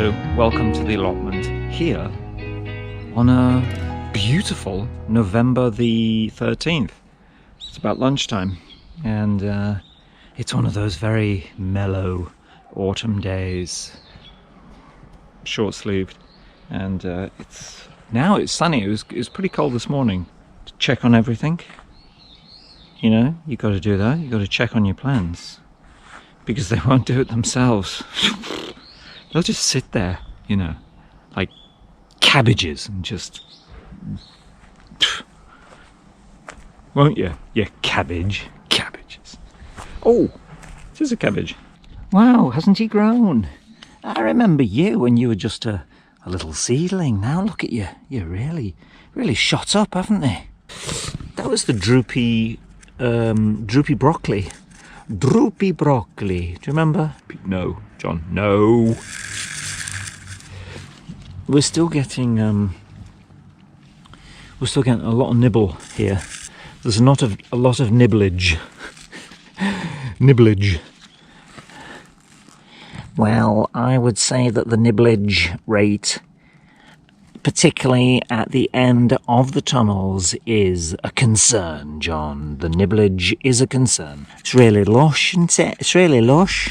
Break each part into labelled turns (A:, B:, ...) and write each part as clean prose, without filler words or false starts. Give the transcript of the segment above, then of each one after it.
A: Hello, welcome to the allotment here on a beautiful November the 13th. It's about lunchtime and it's one of those very mellow autumn days, short-sleeved, and it's sunny. It was pretty cold this morning. To check on everything, you know, you got to do that. You got to check on your plants because they won't do it themselves. They'll just sit there, you know, like cabbages and just... Won't you? Yeah, cabbages. Oh, this is a cabbage. Wow, hasn't he grown? I remember you when you were just a little seedling. Now look at you. You're really shot up, haven't you? That was the droopy broccoli. Droopy broccoli. Do you remember? No, John, no. We're still getting a lot of nibble here. There's a lot of nibblage. Nibblage. Well, I would say that the nibblage rate, particularly at the end of the tunnels, is a concern, John. The nibblage is a concern. It's really lush, isn't it? It's really lush.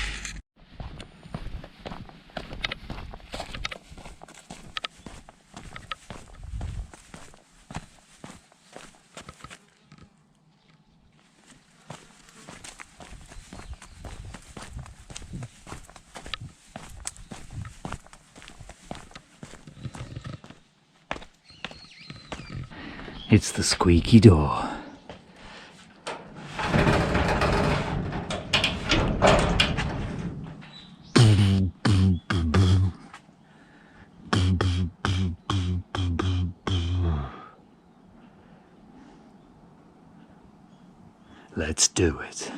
A: It's the squeaky door. Let's do it.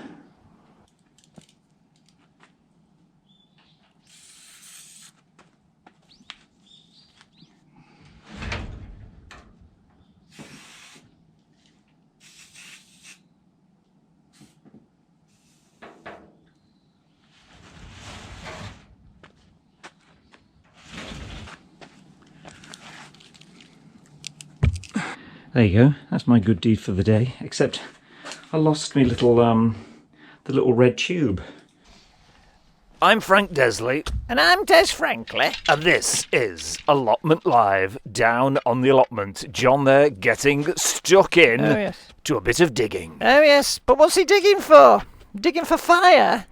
A: There you go. That's my good deed for the day. Except I lost me little the little red tube.
B: I'm Frank Desley.
C: And I'm Des Franklin.
B: And this is Allotment Live, down on the allotment. John there getting stuck in to a bit of digging.
C: Oh yes, but what's he digging for? Digging for fire?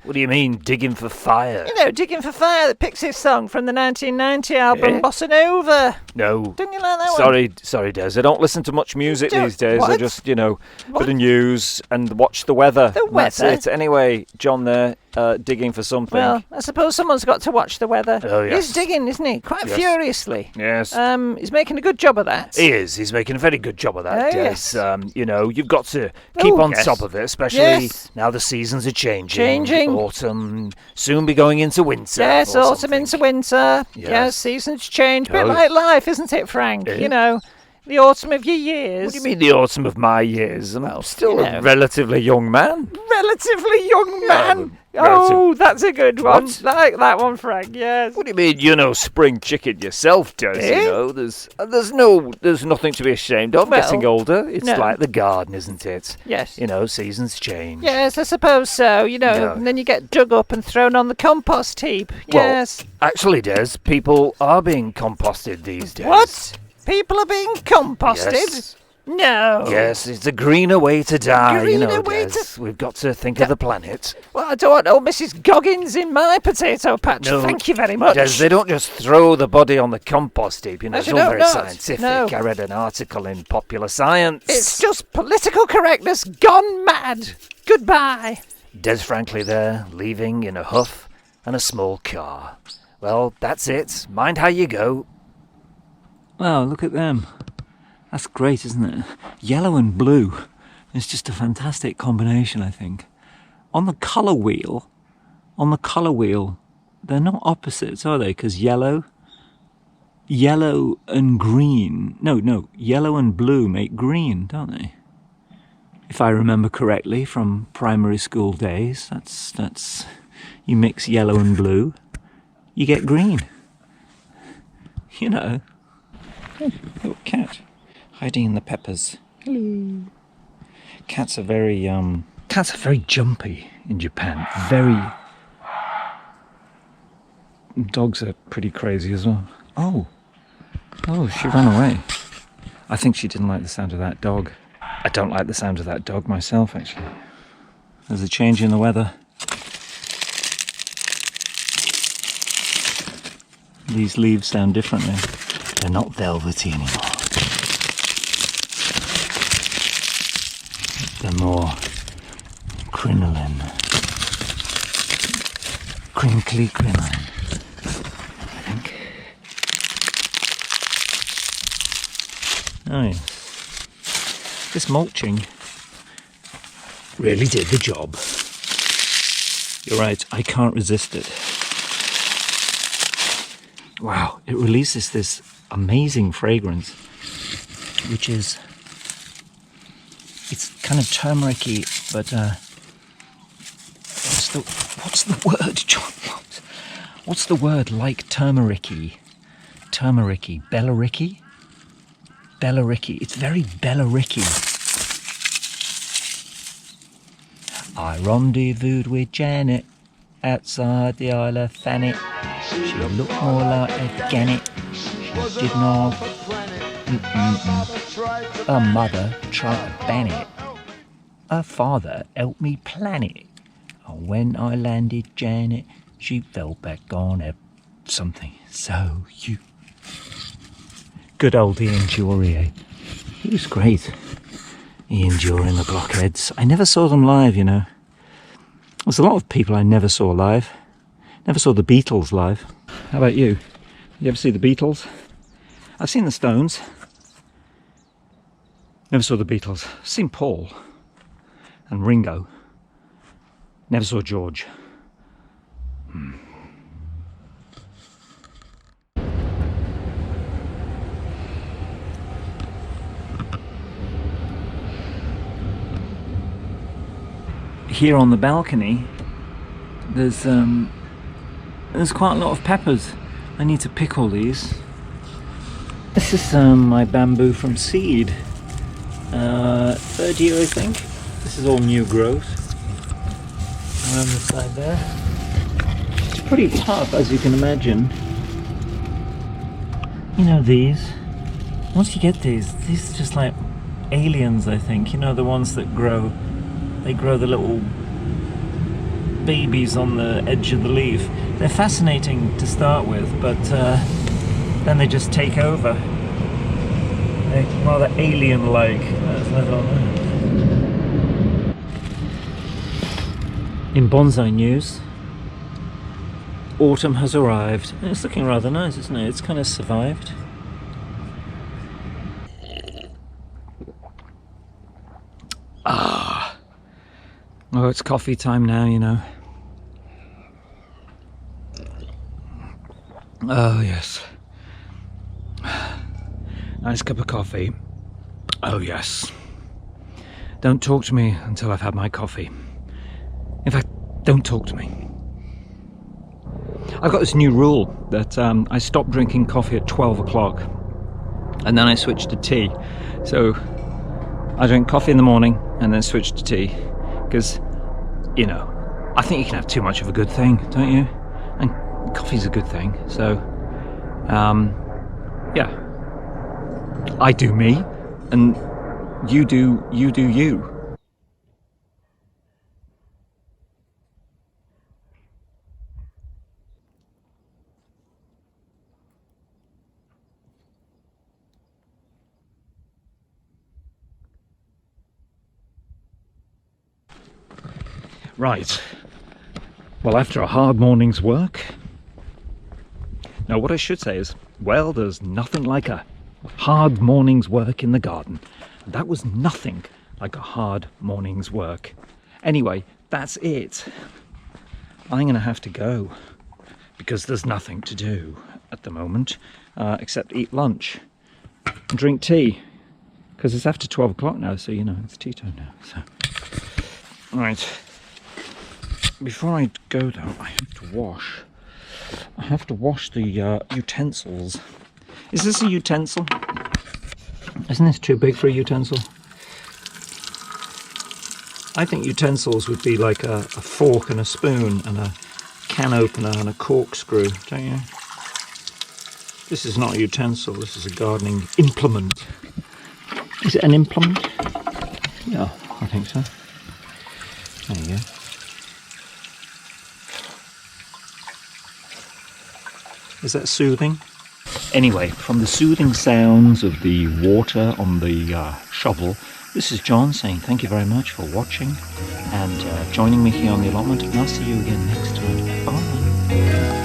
B: What do you mean, digging for fire?
C: You know, Digging for Fire, the Pixies song from the 1990 album Bossa Nova.
B: No.
C: Didn't you like that one?
B: Sorry, Des. I don't listen to much music these days.
C: What?
B: I just, bit of news and watch the weather.
C: The weather?
B: That's it. Anyway, John there, digging for something.
C: Well, I suppose someone's got to watch the weather.
B: Oh, yes.
C: He's digging, isn't he? Quite furiously.
B: Yes.
C: He's making a good job of that.
B: He is. He's making a very good job of that,
C: Oh,
B: Des.
C: yes.
B: You've got to keep on top of it, especially now the seasons are changing. Autumn, soon be going into winter.
C: Yes,
B: or
C: autumn
B: something.
C: into winter.
B: Yes.
C: Yes, seasons change. Bit
B: Oh.
C: like life, isn't it, Frank? You know, the autumn of your years.
B: What do you mean the autumn of my years? I'm still
C: you
B: a
C: know.
B: relatively young man.
C: Relatively young man.
B: Relative-
C: Oh, that's a good one.
B: What?
C: Like that one, Frank. Yes.
B: What do you mean you're no spring chicken yourself, Des? There's nothing to be ashamed of
C: Well,
B: getting older. It's
C: no.
B: like the garden, isn't it?
C: Yes.
B: Seasons change.
C: Yes, I suppose so.
B: Yeah.
C: And then you get dug up and thrown on the compost heap.
B: Well,
C: Yes.
B: Actually, Des, people are being composted these days.
C: What? People are being composted?
B: Yes.
C: No.
B: Yes, it's a greener way to die,
C: Greener way
B: Des. We've got to think of the planet.
C: Well, I don't want old Mrs. Goggins in my potato patch.
B: No,
C: Thank you very much.
B: Des, they don't just throw the body on the compost heap. It's
C: Actually,
B: all
C: no,
B: very
C: not.
B: scientific.
C: No.
B: I read an article in Popular Science.
C: It's just political correctness gone mad. Goodbye.
B: Des Franklin there, leaving in a huff and a small car. Well, that's it. Mind how you go.
A: Wow, look at them. That's great, isn't it? Yellow and blue. It's just a fantastic combination, I think. On the colour wheel, they're not opposites, are they? Because yellow and green. No, yellow and blue make green, don't they? If I remember correctly from primary school days, that's you mix yellow and blue, you get green. You know. Oh, little cat hiding in the peppers. Hello. Cats are very jumpy in Japan. Very. Dogs are pretty crazy as well. Oh, she ran away. I think she didn't like the sound of that dog. I don't like the sound of that dog myself, actually. There's a change in the weather. These leaves sound different now. They're not velvety anymore. They're more crinoline. Crinkly crinoline, I think. Oh yes. This mulching really did the job. You're right, I can't resist it. Wow, it releases this amazing fragrance, which is, it's kind of turmeric-y, but what's the word, John? What's the word like turmeric-y? Turmeric-y, Bellaric-y? Bellaric-y, it's very Bellaric-y. I rendezvoused with Janet outside the Isle of Thanet. She looked more like a gannet. She did not. Her mother tried to ban it. Her father helped me plan it. And when I landed Janet, she fell back on her something. So you. Good old Ian Jury, eh? He was great. Ian Jury and the Blockheads. I never saw them live, you know. There's a lot of people I never saw live. Never saw the Beatles live. How about you? You ever see the Beatles? I've seen the Stones. Never saw the Beatles. I've seen Paul and Ringo. Never saw George. Here on the balcony, there's quite a lot of peppers. I need to pick all these. This is my bamboo from seed. Third year, I think. This is all new growth. Around the side there. It's pretty tough, as you can imagine. You know these. Once you get these are just like aliens, I think. You know, the ones that grow. They grow the little babies on the edge of the leaf. They're fascinating to start with, but then they just take over. They're rather alien-like. I don't know. In bonsai news, autumn has arrived. It's looking rather nice, isn't it? It's kind of survived. Oh, it's coffee time now, you know. Oh, yes. Nice cup of coffee. Oh, yes. Don't talk to me until I've had my coffee. In fact, don't talk to me. I've got this new rule that I stop drinking coffee at 12 o'clock and then I switch to tea. So I drink coffee in the morning and then switch to tea. Because, you know, I think you can have too much of a good thing, don't you? And coffee's a good thing, so, yeah. I do me, and you do you. Right. Well, after a hard morning's work... Now, what I should say is, well, there's nothing like a hard morning's work in the garden. That was nothing like a hard morning's work. Anyway, that's it. I'm going to have to go, because there's nothing to do at the moment, except eat lunch and drink tea, because it's after 12 o'clock now, so, you know, it's tea time now. So, right. Before I go though, I have to wash I have to wash the utensils. Is this a utensil? Isn't this too big for a utensil? I think utensils would be like a fork and a spoon and a can opener and a corkscrew, don't you? This is not a utensil, this is a gardening implement. Is it an implement? Yeah, I think so. There you go. Is that soothing? Anyway, from the soothing sounds of the water on the shovel, this is John saying thank you very much for watching and joining me here on The Allotment, and I'll see you again next time. Bye.